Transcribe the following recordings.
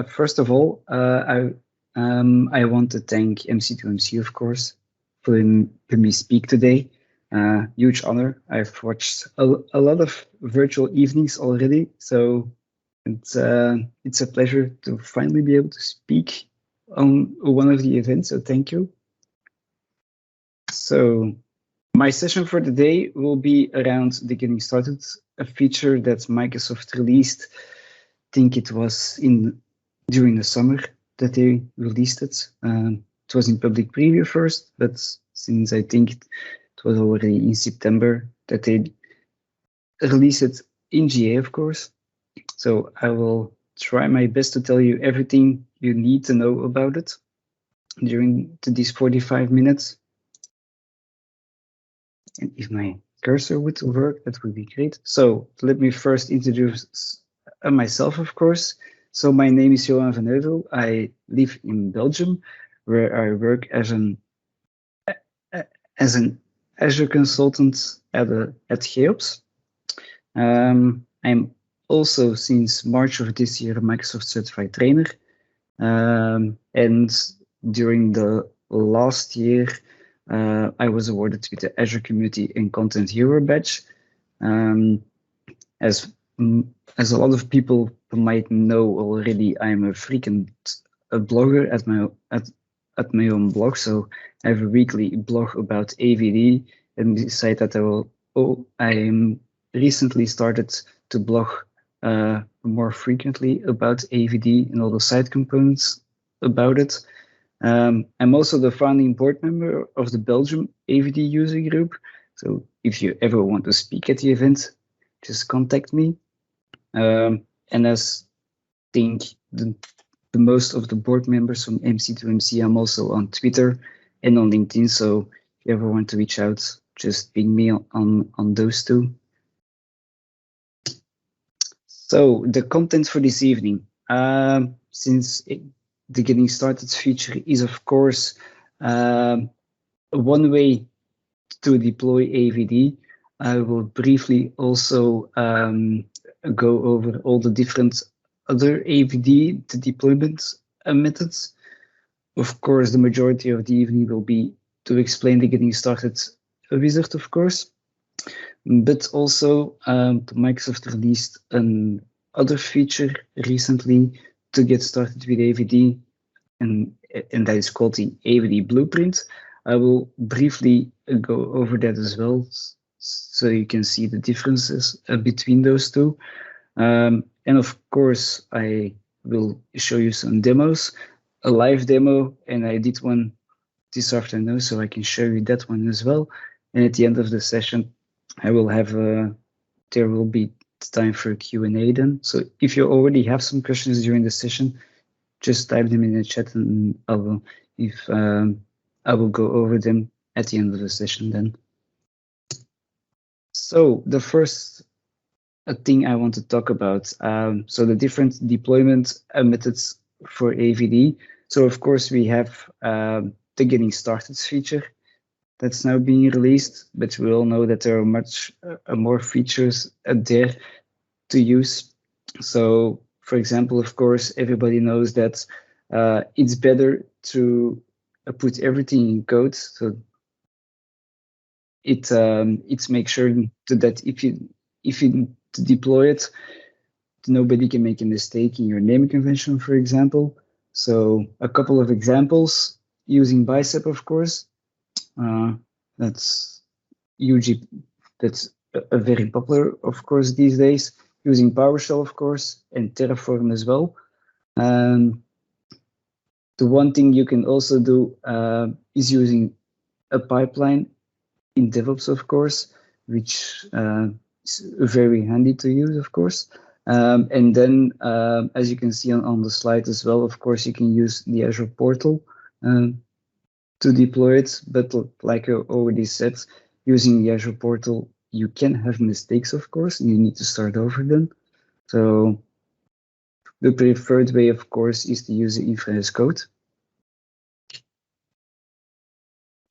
First of all, I want to thank MC2MC, of course, for letting me speak today. Huge honor. I've watched a lot of virtual evenings already, so it's a pleasure to finally be able to speak on one of the events. So thank you. So my session for today will be around the getting started, a feature that Microsoft released. I think it was during the summer that they released it. It was in public preview first, but since I think it was already in September that they released it in GA, of course. So I will try my best to tell you everything you need to know about it during these 45 minutes. And if my cursor would work, that would be great. So let me first introduce myself, of course. So my name is Johan Vanneuville. I live in Belgium, where I work as an Azure consultant at GeoPS. I'm also, since March of this year, a Microsoft certified trainer. And during the last year, I was awarded with the Azure Community and Content Hero badge. As a lot of people might know already, I'm a frequent blogger at my own blog. So I have a weekly blog about AVD, and decide that I recently started to blog more frequently about AVD and all the side components about it. I'm also the founding board member of the Belgium AVD user group. So if you ever want to speak at the event, just contact me. And as I think the most of the board members from MC2MC, I'm also on Twitter and on LinkedIn. So if you ever want to reach out, just ping me on those two. So the content for this evening, since the getting started feature is, of course, one way to deploy AVD. I will briefly also go over all the different other AVD deployment methods. Of course, the majority of the evening will be to explain the getting started wizard, of course. But also, Microsoft released another feature recently to get started with AVD, and that is called the AVD Blueprint. I will briefly go over that as well, so you can see the differences between those two. And of course, I will show you some demos, a live demo, and I did one this afternoon, so I can show you that one as well. And at the end of the session, I will have there will be time for Q&A then. So if you already have some questions during the session, just type them in the chat, and I will go over them at the end of the session then. So the first thing I want to talk about, so the different deployment methods for AVD. So of course we have the getting started feature that's now being released, but we all know that there are much more features there to use. So for example, of course, everybody knows that it's better to put everything in code. So it makes sure that if you deploy it, nobody can make a mistake in your naming convention, for example. So a couple of examples using Bicep, of course. That's a very popular, of course, these days. Using PowerShell, of course, and Terraform as well. The one thing you can also do is using a pipeline in DevOps, of course, which is very handy to use, of course. And then, as you can see on the slide as well, of course, you can use the Azure Portal to deploy it. But like I already said, using the Azure Portal, you can have mistakes, of course, and you need to start over then. So the preferred way, of course, is to use the infra as code.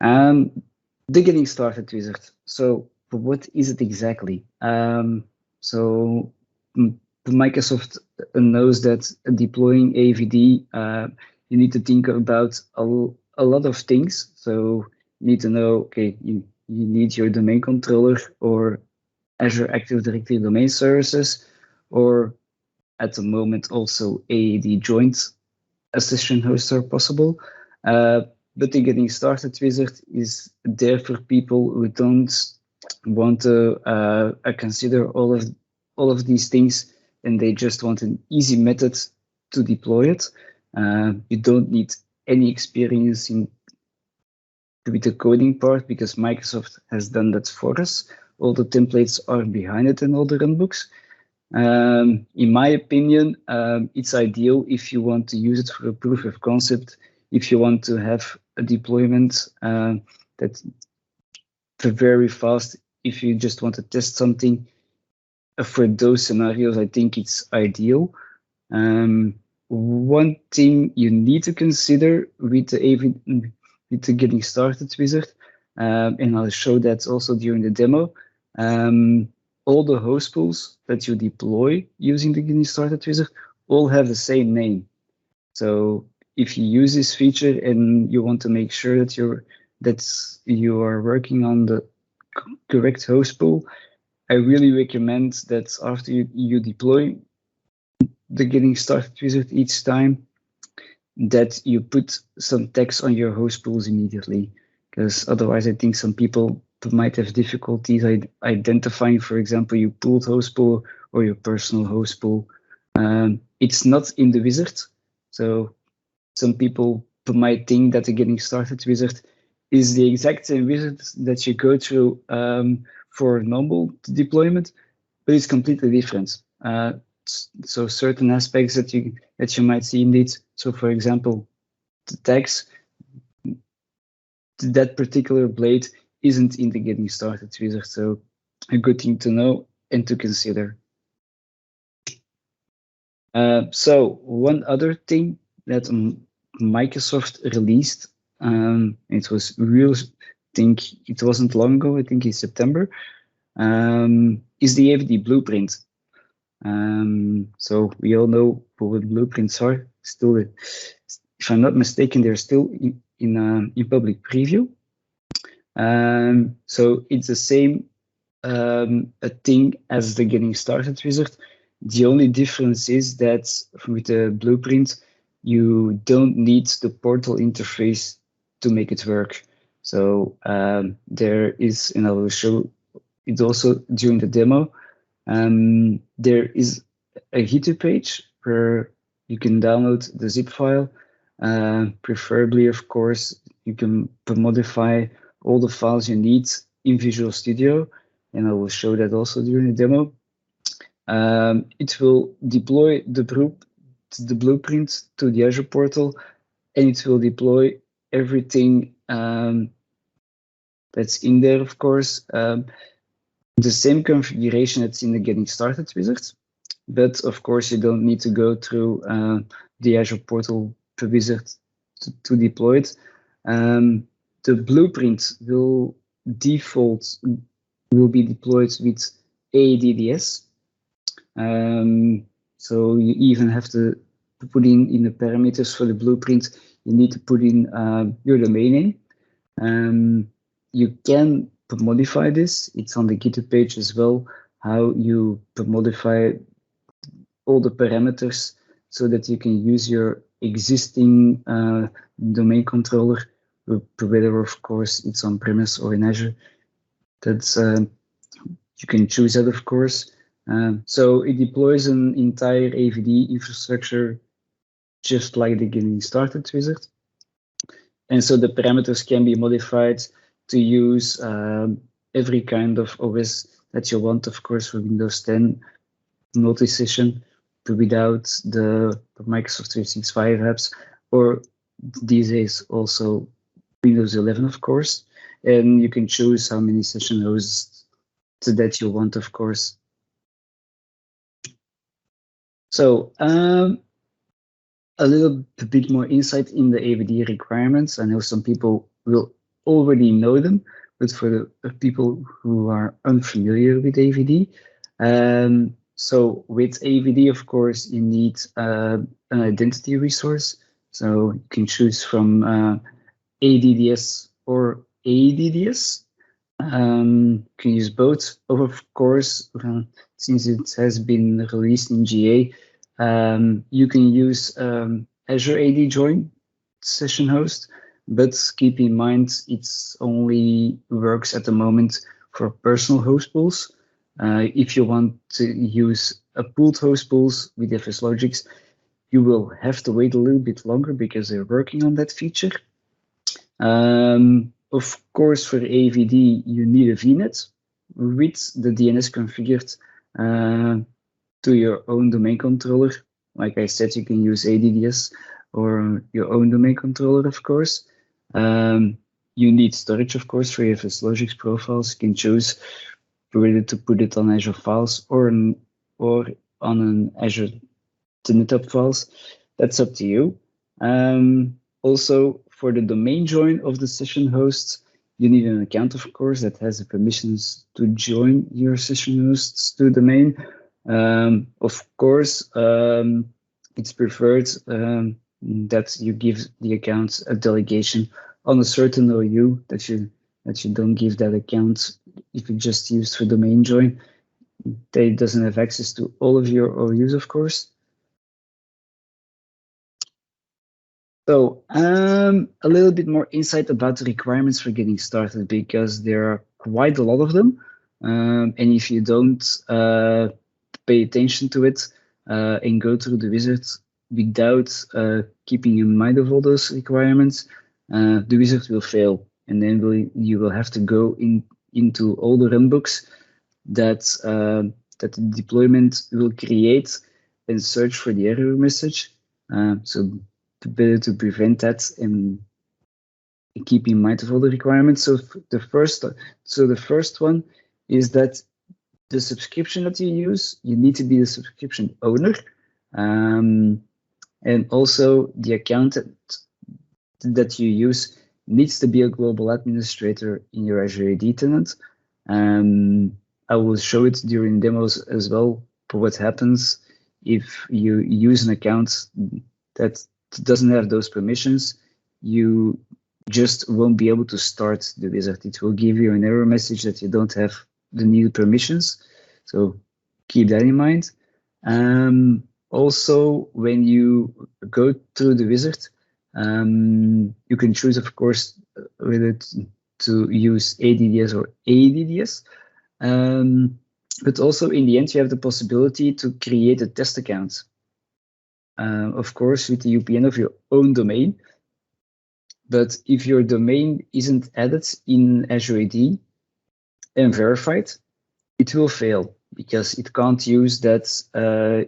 The getting started wizard. So what is it exactly? So Microsoft knows that deploying AVD, you need to think about a lot of things. So you need to know, okay, you need your domain controller or Azure Active Directory domain services, or at the moment also AAD joint session hosts are possible. But the Getting Started wizard is there for people who don't want to consider all of these things, and they just want an easy method to deploy it. You don't need any experience with the coding part because Microsoft has done that for us. All the templates are behind it in all the runbooks. In my opinion, it's ideal if you want to use it for a proof of concept, if you want to have a deployment that's very fast, if you just want to test something. For those scenarios, I think it's ideal. One thing you need to consider with the Getting Started wizard, and I'll show that also during the demo, all the host pools that you deploy using the Getting Started wizard all have the same name. So if you use this feature and you want to make sure that you are working on the correct host pool, I really recommend that after you deploy the Getting Started wizard each time, that you put some text on your host pools immediately, because otherwise I think some people might have difficulties identifying, for example, your pooled host pool or your personal host pool. It's not in the wizard, so some people might think that the Getting Started wizard is the exact same wizard that you go through for normal deployment, but it's completely different. So certain aspects that you might see indeed. So for example, the tags, that particular blade isn't in the Getting Started wizard. So a good thing to know and to consider. So one other thing that Microsoft released, it was real, I think it wasn't long ago, I think in September, is the AVD blueprint. So we all know what blueprints are. Still, if I'm not mistaken, they're still in public preview. So it's the same a thing as the Getting Started wizard. The only difference is that with the blueprint, you don't need the portal interface to make it work. So there is, and I will show it also during the demo, there is a GitHub page where you can download the zip file. Preferably, of course, you can modify all the files you need in Visual Studio, and I will show that also during the demo. It will deploy the blueprint to the Azure portal, and it will deploy everything that's in there, of course. The same configuration that's in the Getting Started wizard, but of course you don't need to go through the Azure portal wizard to deploy it. The blueprint will be deployed with ADDS. So you even have to put in the parameters for the blueprint, you need to put in your domain name. You can modify this. It's on the GitHub page as well, how you modify all the parameters so that you can use your existing domain controller, whether of course it's on premise or in Azure. That's you can choose that, of course. So it deploys an entire AVD infrastructure just like the Getting Started wizard. And so the parameters can be modified to use every kind of OS that you want, of course, for Windows 10 multi-session, but without the Microsoft 365 apps, or these days also Windows 11, of course. And you can choose how many session hosts that you want, of course. So a little bit more insight in the AVD requirements. I know some people will already know them, but for the people who are unfamiliar with AVD, So with AVD, of course, you need an identity resource. So you can choose from ADDS or ADDS. You can use both. Of course, since it has been released in GA, you can use Azure AD Join session host, but keep in mind it's only works at the moment for personal host pools. If you want to use a pooled host pools with FS Logics, you will have to wait a little bit longer because they're working on that feature. Of course, for AVD, you need a VNet with the DNS configured to your own domain controller. Like I said, you can use ADDS or your own domain controller, of course. You need storage, of course, for your FS Logics profiles. You can choose whether to put it on Azure Files or on an Azure NetApp files. That's up to you. Also, for the domain join of the session hosts, you need an account, of course, that has the permissions to join your session hosts to domain. Of course, it's preferred that you give the accounts a delegation on a certain OU, that you don't give that account if you just use for domain join. They doesn't have access to all of your OUs, of course. So a little bit more insight about the requirements for getting started, because there are quite a lot of them. And if you don't pay attention to it and go through the wizard without keeping in mind of all those requirements, the wizard will fail. And then you will have to go into all the runbooks that the deployment will create and search for the error message. So better to prevent that and keep in mind of all the requirements. So the first one is that the subscription that you use, you need to be the subscription owner, and also the account that you use needs to be a global administrator in your Azure AD tenant. I will show it during demos as well for what happens if you use an account that doesn't have those permissions. You just won't be able to start the wizard. It will give you an error message that you don't have the needed permissions. So keep that in mind. Also, when you go through the wizard, you can choose, of course, whether to use ADDS or ADDS. But also in the end, you have the possibility to create a test account. Of course, with the UPN of your own domain. But if your domain isn't added in Azure AD and verified, it will fail because it can't use that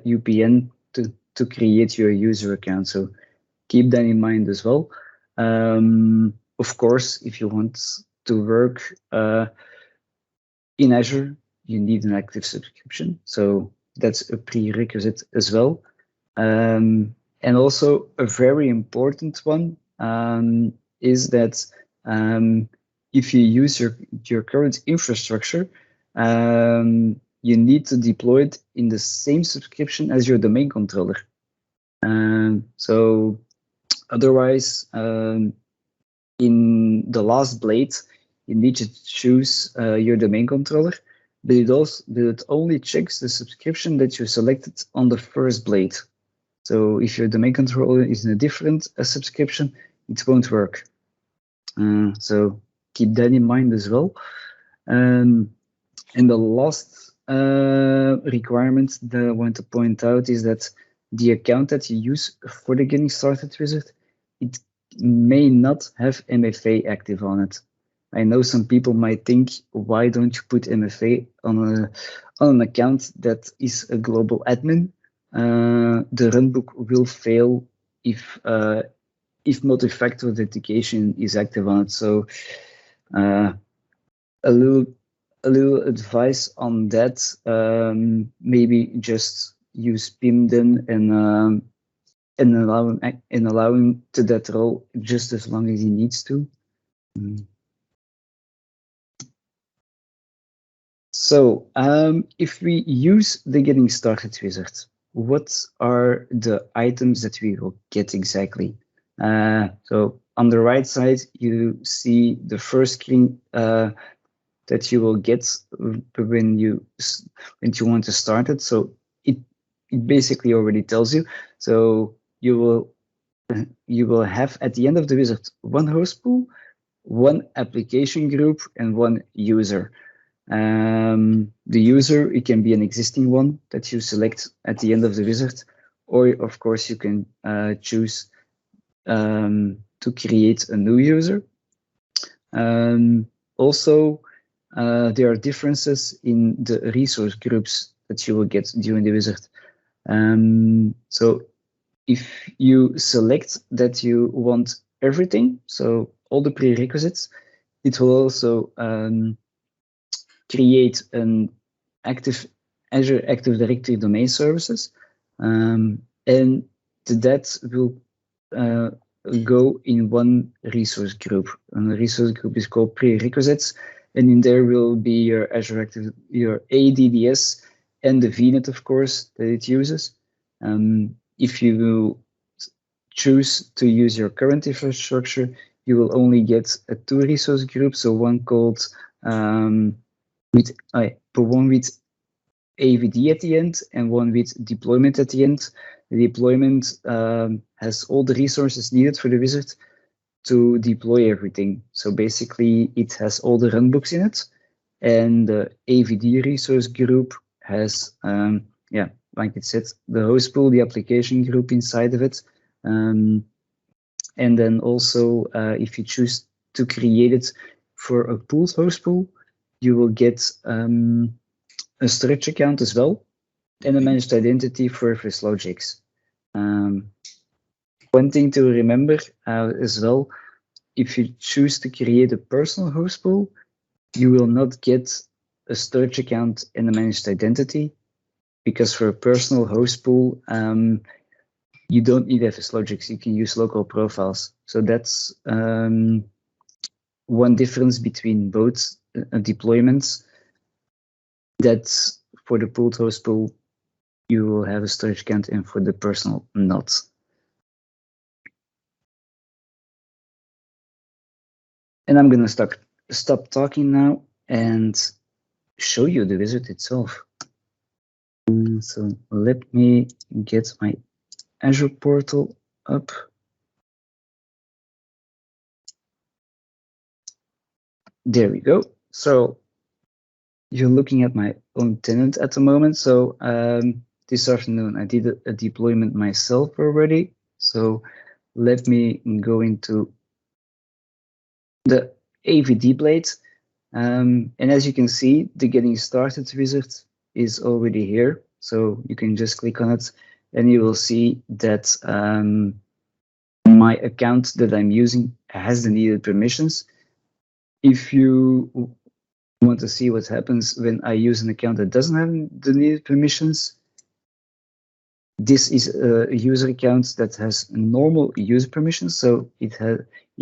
UPN to create your user account. So keep that in mind as well. Of course, if you want to work in Azure, you need an active subscription. So that's a prerequisite as well. And also a very important one is that if you use your current infrastructure, you need to deploy it in the same subscription as your domain controller. So otherwise, in the last blade, you need to choose your domain controller, but it only checks the subscription that you selected on the first blade. So if your domain controller is in a different subscription, it won't work. So keep that in mind as well. And the last requirement that I want to point out is that the account that you use for the Getting Started wizard, it may not have MFA active on it. I know some people might think, why don't you put MFA on an account that is a global admin? The runbook will fail if multi-factor authentication is active on it. So a little advice on that. Maybe just use PIM then and allow him to that role just as long as he needs to. So if we use the Getting Started wizard, what are the items that we will get exactly? So on the right side, you see the first screen that you will get when you want to start it. So it basically already tells you. So you will have at the end of the wizard one host pool, one application group, and one user. The user, it can be an existing one that you select at the end of the wizard, or of course you can choose to create a new user. Also, there are differences in the resource groups that you will get during the wizard. So if you select that you want everything, so all the prerequisites, it will also create an Azure Active Directory domain services, and that will go in one resource group. And the resource group is called Prerequisites, and in there will be your Azure Active, your ADDS, and the VNet, of course, that it uses. If you choose to use your current infrastructure, you will only get a two resource group, so one called one with AVD at the end and one with deployment at the end. The deployment has all the resources needed for the wizard to deploy everything. So basically, it has all the runbooks in it, and the AVD resource group has, like it said, the host pool, the application group inside of it. And then also, if you choose to create it for a pooled host pool, you will get a storage account as well, and a managed identity for Logics. One thing to remember as well, if you choose to create a personal host pool, you will not get a storage account and a managed identity, because for a personal host pool, you don't need Logics. You can use local profiles. So that's one difference between both deployments. That's for the pooled host pool, you will have a storage account, and for the personal, not. And I'm going to stop talking now and show you the wizard itself. So let me get my Azure Portal up. There we go. So you're looking at my own tenant at the moment. So this afternoon, I did a deployment myself already. So let me go into the AVD blade. And as you can see, the Getting Started wizard is already here. So you can just click on it and you will see that my account that I'm using has the needed permissions. If you want to see what happens when I use an account that doesn't have the needed permissions, this is a user account that has normal user permissions, so it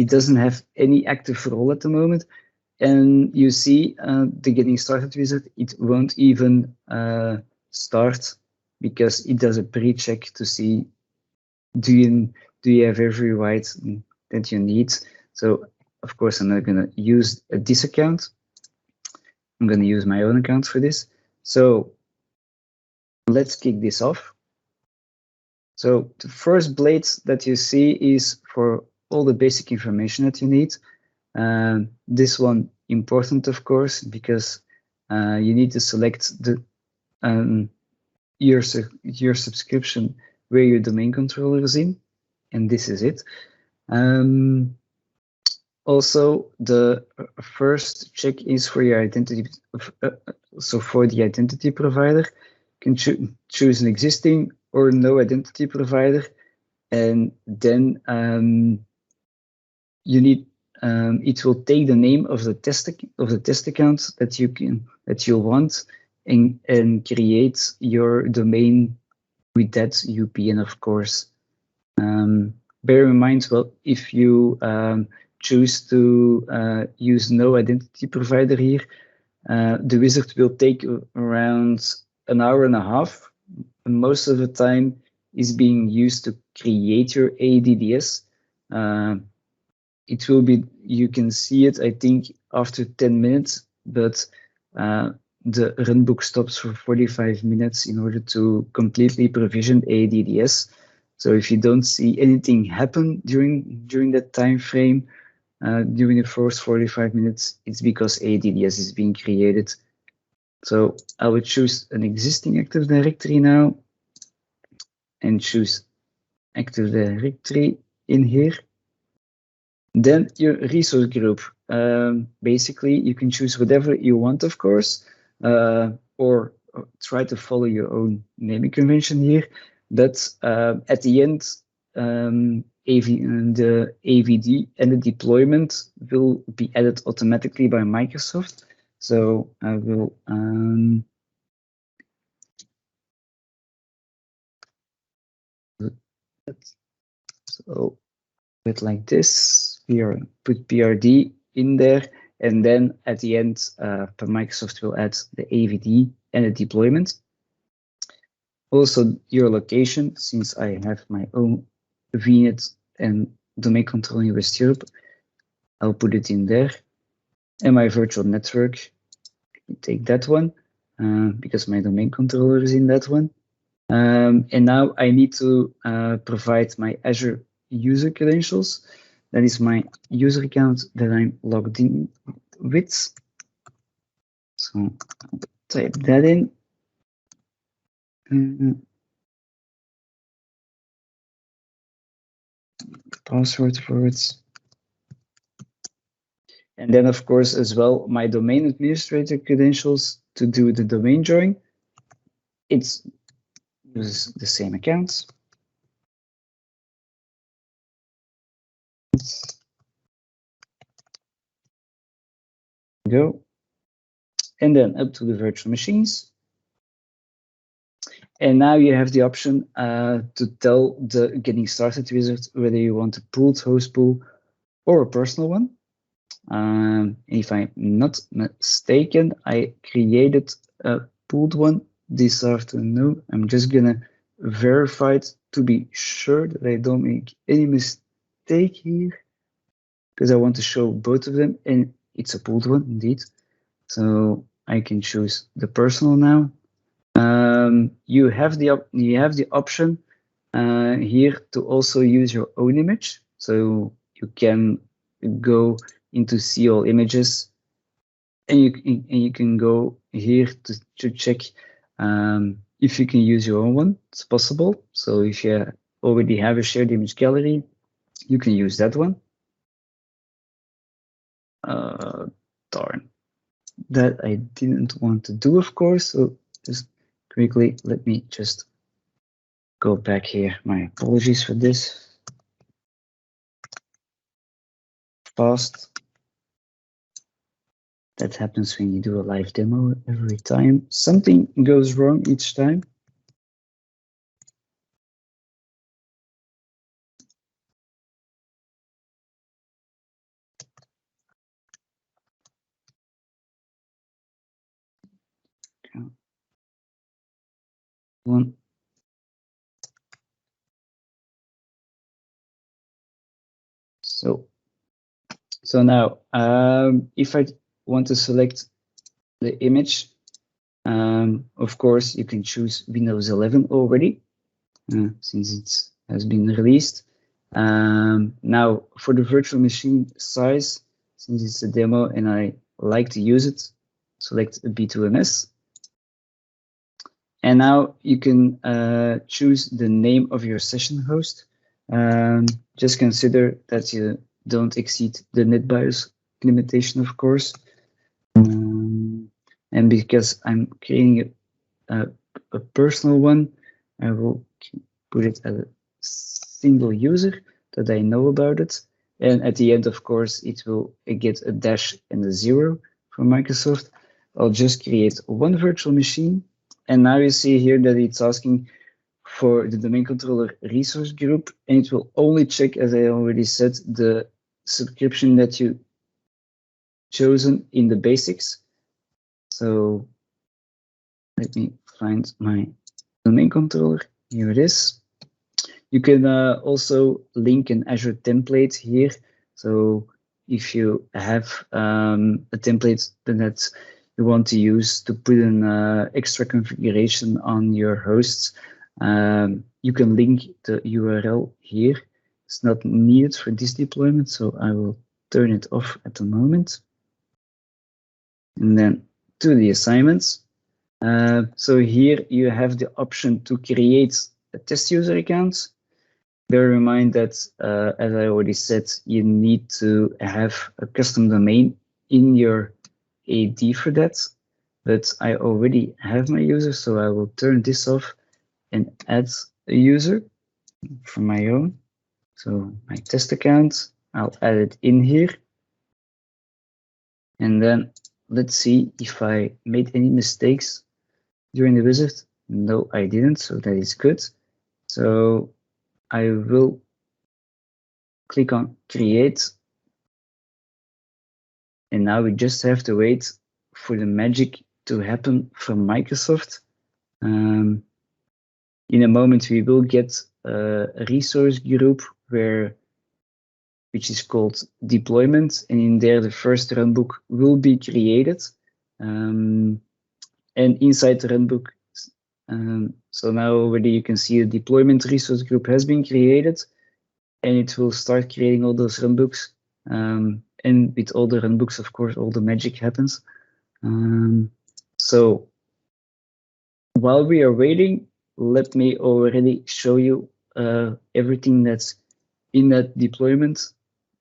doesn't have any active role at the moment. And you see the Getting Started wizard, it won't even start, because it does a pre-check to see do you have every right that you need. So of course I'm not going to use this account. I'm going to use my own account for this. So let's kick this off. So the first blade that you see is for all the basic information that you need. This one important, of course, because you need to select the your subscription where your domain controller is in, and this is it. Also, the first check is for your identity. So for the identity provider, you can choose an existing or no identity provider, and then you need it will take the name of the test account that you want, and create your domain with that UPN, of course. Bear in mind, well, if you choose to use no identity provider here, The wizard will take around an hour and a half. Most of the time is being used to create your ADDS. It will be, you can see it, I think, after 10 minutes, but the runbook stops for 45 minutes in order to completely provision ADDS. So if you don't see anything happen during that time frame, during the first 45 minutes, it's because ADDS is being created. So I would choose an existing Active Directory now and choose Active Directory in here. Then your resource group. Basically, you can choose whatever you want, of course, or try to follow your own naming convention here. But at the end, the AVD and the deployment will be added automatically by Microsoft. So I will so put like this. Put PRD in there, and then at the end, Microsoft will add the AVD and the deployment. Also, your location, since I have my own VNet and domain control in West Europe, I'll put it in there. And my virtual network, take that one, because my domain controller is in that one. And now I need to provide my Azure user credentials. That is my user account that I'm logged in with. So I'll type that in. Password for it. And then, of course, as well, my domain administrator credentials to do the domain join. It uses the same accounts. Go. And then up to the virtual machines. And now you have the option to tell the getting started wizard whether you want a pooled host pool or a personal one. If I'm not mistaken, I created a pooled one this afternoon. I'm just gonna verify it to be sure that I don't make any mistake here, because I want to show both of them, and it's a pooled one indeed. So I can choose the personal now. You have the option here to also use your own image, so you can go into see all images, and you can go here to check if you can use your own one. It's possible. So if you already have a shared image gallery, you can use that one. Darn, that I didn't want to do, of course. So just quickly, let me just go back here. My apologies for this. Fast. That happens when you do a live demo every time. Something goes wrong each time. One. So now, if I want to select the image, of course, you can choose Windows 11 already, since it has been released. Now, for the virtual machine size, since it's a demo and I like to use it, select B2MS. And now you can choose the name of your session host. Just consider that you don't exceed the NetBIOS limitation, of course. And because I'm creating a personal one, I will put it as a single user that I know about it. And at the end, of course, it will get a dash and a 0 from Microsoft. I'll just create one virtual machine. And now you see here that it's asking for the domain controller resource group, and it will only check, as I already said, the subscription that you chosen in the basics. So let me find my domain controller. Here it is. You can also link an Azure template here. So if you have a template that you want to use to put an extra configuration on your hosts, you can link the URL here. It's not needed for this deployment, so I will turn it off at the moment. And then to the assignments. So here you have the option to create a test user account. Bear in mind that, as I already said, you need to have a custom domain in your AD for that. But I already have my user, so I will turn this off and add a user from my own. So my test account, I'll add it in here. And then let's see if I made any mistakes during the visit. No, I didn't, so that is good. So I will click on create. And now we just have to wait for the magic to happen from Microsoft. In a moment, we will get a resource group which is called deployment. And in there, the first runbook will be created. And inside the runbook, so now already you can see the deployment resource group has been created, and it will start creating all those runbooks. And with all the runbooks, of course, all the magic happens. So while we are waiting, let me already show you everything that's in that deployment.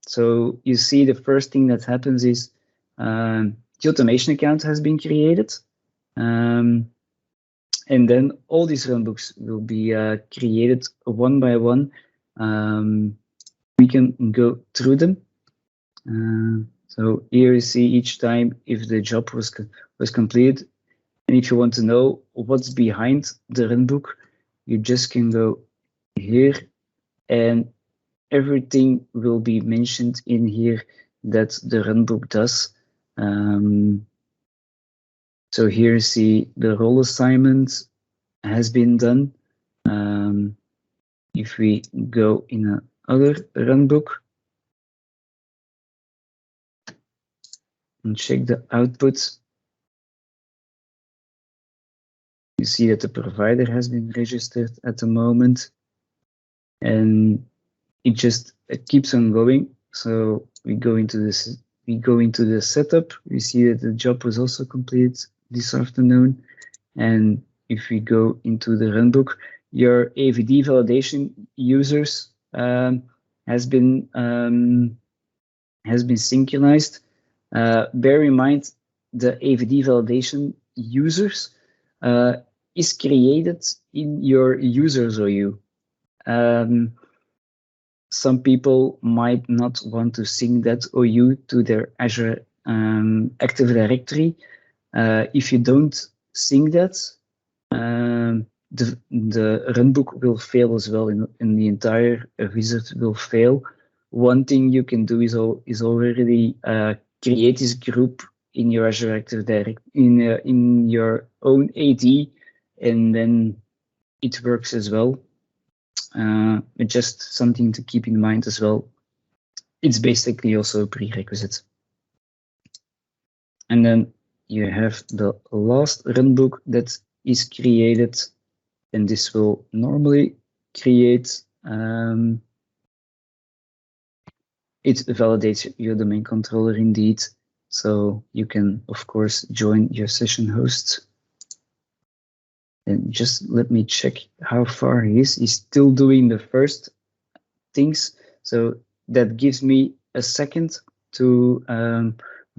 So you see the first thing that happens is the automation account has been created. And then all these runbooks will be created one by one. We can go through them. So here you see each time if the job was completed. And if you want to know what's behind the runbook, you just can go here and everything will be mentioned in here that the runbook does. So here you see the role assignment has been done. If we go in another runbook and check the output, you see that the provider has been registered at the moment, and it keeps on going. So we go into the setup. We see that the job was also completed this afternoon. And if we go into the runbook, your AVD validation users has been synchronized. Bear in mind, the AVD validation users is created in your users OU. Some people might not want to sync that OU to their Azure Active Directory. If you don't sync that, the runbook will fail as well, and the entire visit will fail. One thing you can do is already create this group in your Azure Active Directory in your own AD, and then it works as well. Just something to keep in mind as well. It's basically also a prerequisite. And then you have the last runbook that is created, and this will normally create, it validates your domain controller indeed. So you can, of course, join your session host. And just let me check how far he is. He's still doing the first things. So that gives me a second to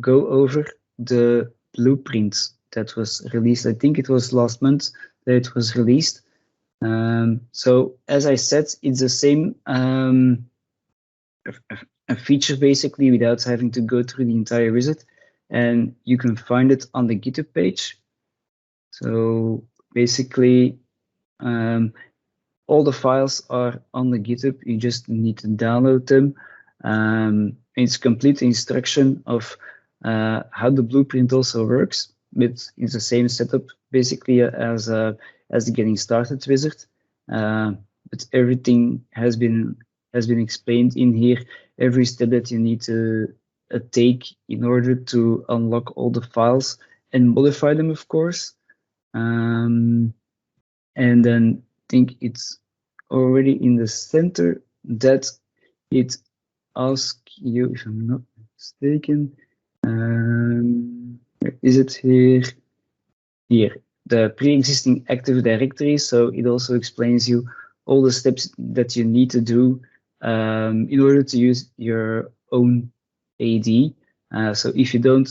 go over the blueprint that was released. I think it was last month that it was released. So as I said, it's the same a feature basically without having to go through the entire visit. And you can find it on the GitHub page. So basically, all the files are on the GitHub. You just need to download them. It's complete instruction of how the blueprint also works. it's the same setup basically as the getting started wizard, but everything has been explained in here. Every step that you need to take in order to unlock all the files and modify them, of course. And then I think it's already in the center that it asks you, if I'm not mistaken, where is it here? Here, the pre-existing Active Directory. So it also explains you all the steps that you need to do in order to use your own AD. So if you don't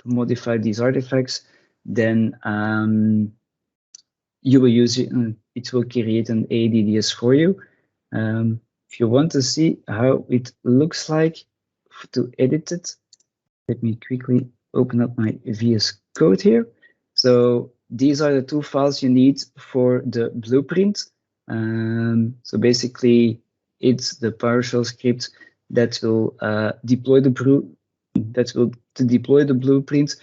modify these artifacts, then you will use it and it will create an ADDS for you. If you want to see how it looks like to edit it, let me quickly open up my VS Code here. So these are the two files you need for the blueprint. So basically, it's the PowerShell script that will deploy the blueprint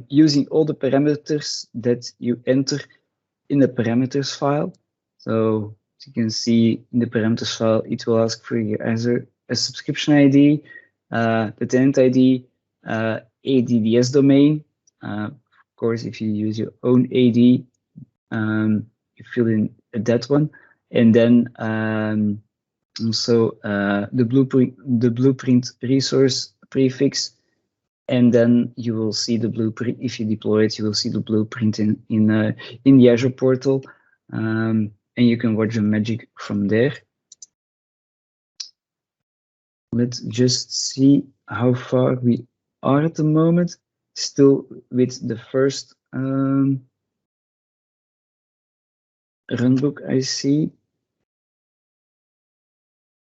using all the parameters that you enter in the parameters file. So as you can see in the parameters file, it will ask for your Azure subscription ID, the tenant ID, ADDS domain. Of course, if you use your own AD, you fill in that one, and then also the blueprint resource prefix, and then you will see the blueprint. If you deploy it, you will see the blueprint in the Azure portal, and you can watch the magic from there. Let's just see how far we are at the moment. Still with the first runbook, I see.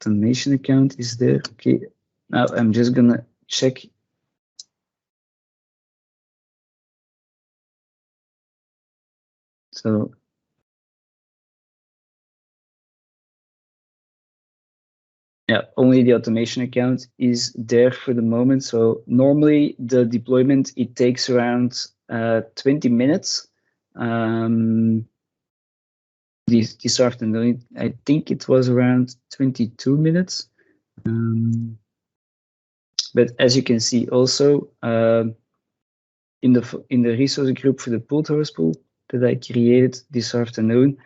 Automation account is there. Okay, now I'm just gonna check. So yeah, only the automation account is there for the moment. So normally the deployment, it takes around 20 minutes. This afternoon, I think it was around 22 minutes. But as you can see also in the resource group for the pooled host pool that I created this afternoon,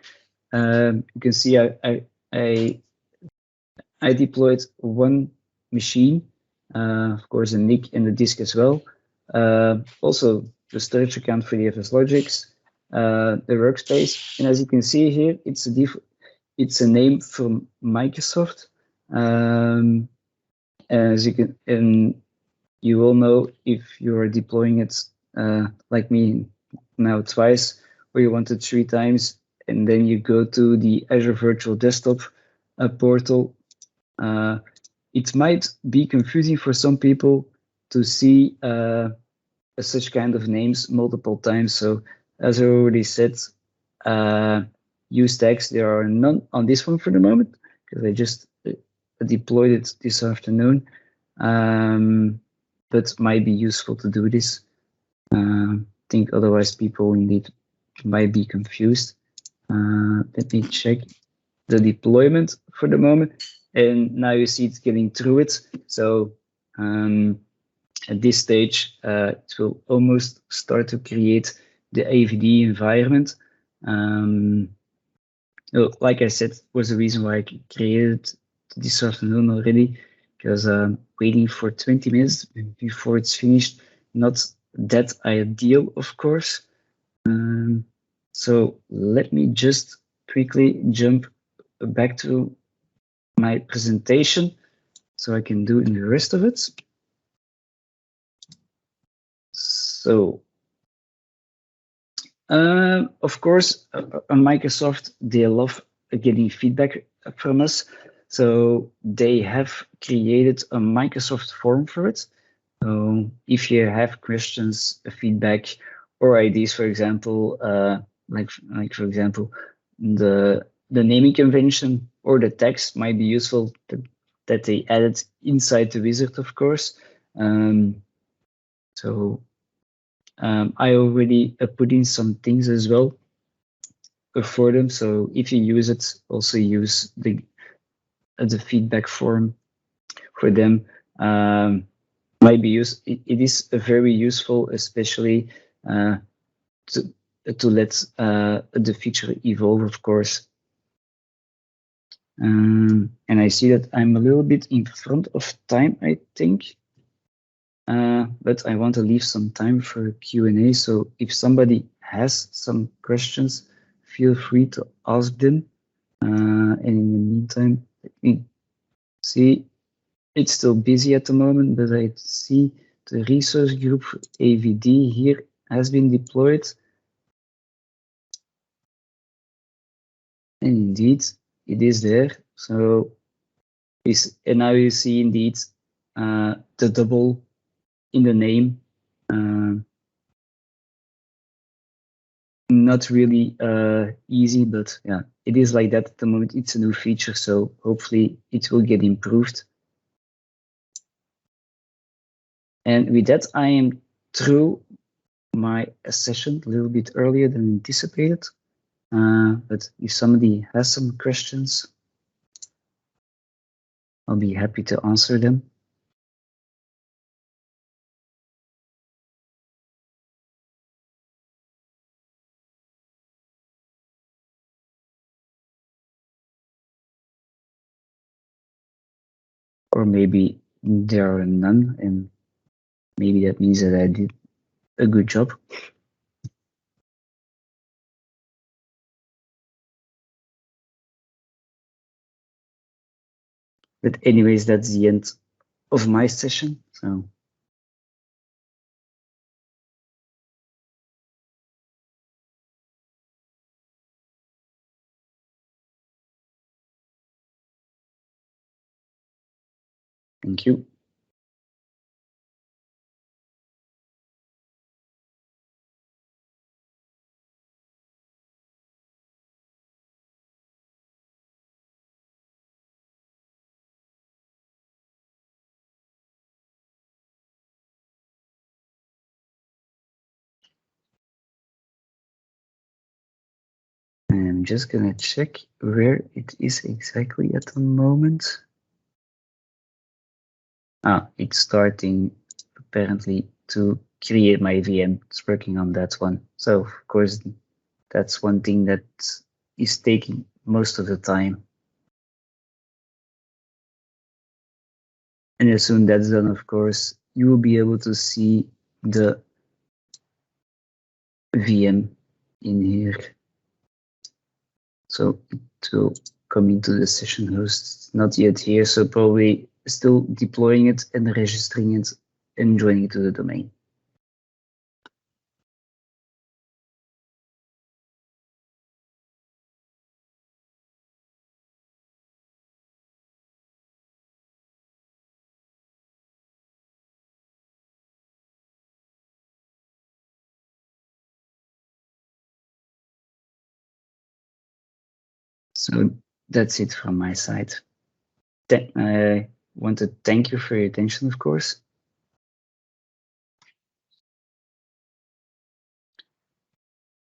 you can see I deployed one machine, of course, a NIC and the disk as well. Also, the storage account for the FS Logics, the workspace, and as you can see here, it's a name from Microsoft. As you can, and you will know if you are deploying it like me now twice, or you want it 3 times, and then you go to the Azure Virtual Desktop portal. It might be confusing for some people to see such kind of names multiple times. So as I already said, use tags, there are none on this one for the moment, because I just deployed it this afternoon. But might be useful to do this. I think otherwise people indeed might be confused. Let me check the deployment for the moment. And now you see it's getting through it. So at this stage, it will almost start to create the AVD environment. Like I said, was the reason why I created this afternoon already, because waiting for 20 minutes before it's finished, not that ideal, of course. So let me just quickly jump back to my presentation so I can do the rest of it. So, of course, on Microsoft, they love getting feedback from us. So they have created a Microsoft form for it. So if you have questions, feedback, or ideas, for example, like for example, the naming convention or the text might be useful that they added inside the wizard, of course. So I already put in some things as well for them. So if you use it, also use the feedback form for them. Might be used. It is very useful, especially to let the feature evolve, of course. And I see that I'm a little bit in front of time, I think. But I want to leave some time for Q&A. So if somebody has some questions, feel free to ask them. And in the meantime, let me see. It's still busy at the moment, but I see the resource group for AVD here has been deployed. And indeed, it is there. So and now you see indeed the double in the name. Not really easy, but yeah, it is like that at the moment. It's a new feature, so hopefully it will get improved. And with that, I am through my session a little bit earlier than anticipated. But if somebody has some questions, I'll be happy to answer them. Or maybe there are none, and maybe that means that I did a good job. But anyways, that's the end of my session. So thank you. I'm just gonna check where it is exactly at the moment. It's starting apparently to create my VM. It's working on that one. So of course, that's one thing that is taking most of the time. And as soon as that's done, of course, you will be able to see the VM in here. So it will come into the session host. It's not yet here, so probably still deploying it and registering it and joining it to the domain. So that's it from my side. I want to thank you for your attention, of course.